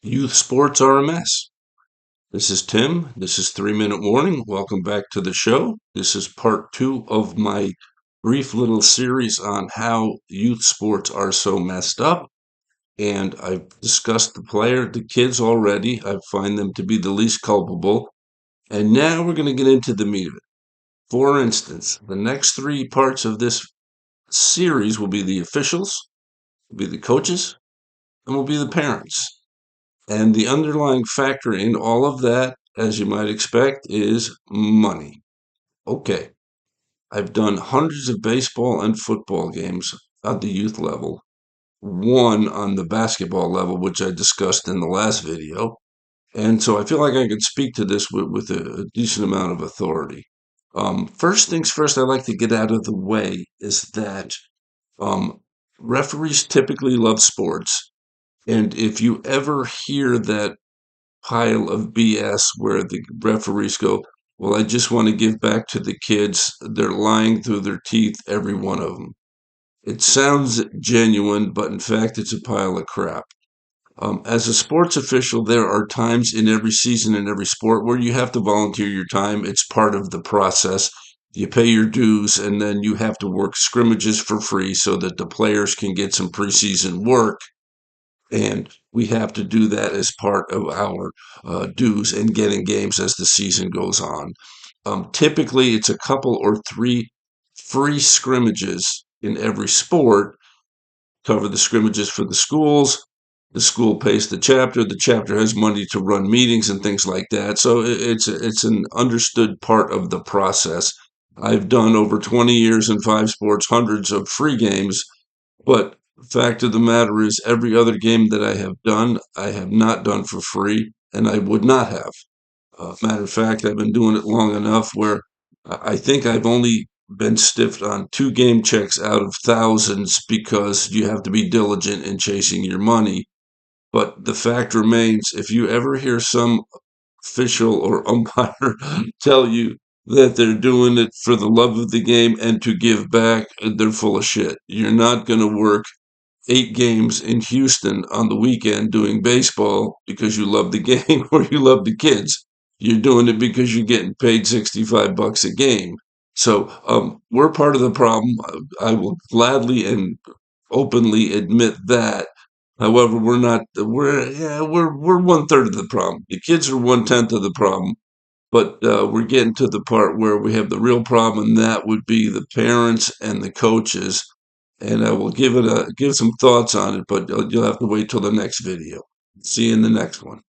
Youth sports are a mess. This is Tim. This is 3 Minute Warning. Welcome back to the show. This is part two of my brief little series on how youth sports are so messed up. And I've discussed the kids already. I find them to be the least culpable. And now we're going to get into the meat of it. For instance, the next three parts of this series will be the officials, will be the coaches, and will be the parents. And the underlying factor in all of that, as you might expect, is money. Okay, I've done hundreds of baseball and football games at the youth level, one on the basketball level, which I discussed in the last video. And so I feel like I can speak to this with a decent amount of authority. First things first, I like to get out of the way is that um, referees typically love sports. And if you ever hear that pile of BS where the referees go, well, I just want to give back to the kids. They're lying through their teeth, every one of them. It sounds genuine, but in fact, it's a pile of crap. As a sports official, there are times in every season in every sport where you have to volunteer your time. It's part of the process. You pay your dues, and then you have to work scrimmages for free so that the players can get some preseason work, and we have to do that as part of our dues and getting games as the season goes on. Typically, it's a couple or three free scrimmages in every sport. Cover the scrimmages for the schools. The school pays the chapter. The chapter has money to run meetings and things like that. So it's an understood part of the process. I've done over 20 years in five sports, hundreds of free games, but the fact of the matter is, every other game that I have done, I have not done for free, and I would not have. Matter of fact, I've been doing it long enough where I think I've only been stiffed on two game checks out of thousands because you have to be diligent in chasing your money. But the fact remains, if you ever hear some official or umpire tell you that they're doing it for the love of the game and to give back, they're full of shit. You're not going to work 8 games in Houston on the weekend doing baseball because you love the game or you love the kids. You're doing it because you're getting paid $65 a game. So we're part of the problem. I will gladly and openly admit that. However, we're not. We're 1/3 of the problem. The kids are 1/10 of the problem. But we're getting to the part where we have the real problem, and that would be the parents and the coaches. And I will give some thoughts on it, but you'll have to wait till the next video. See you in the next one.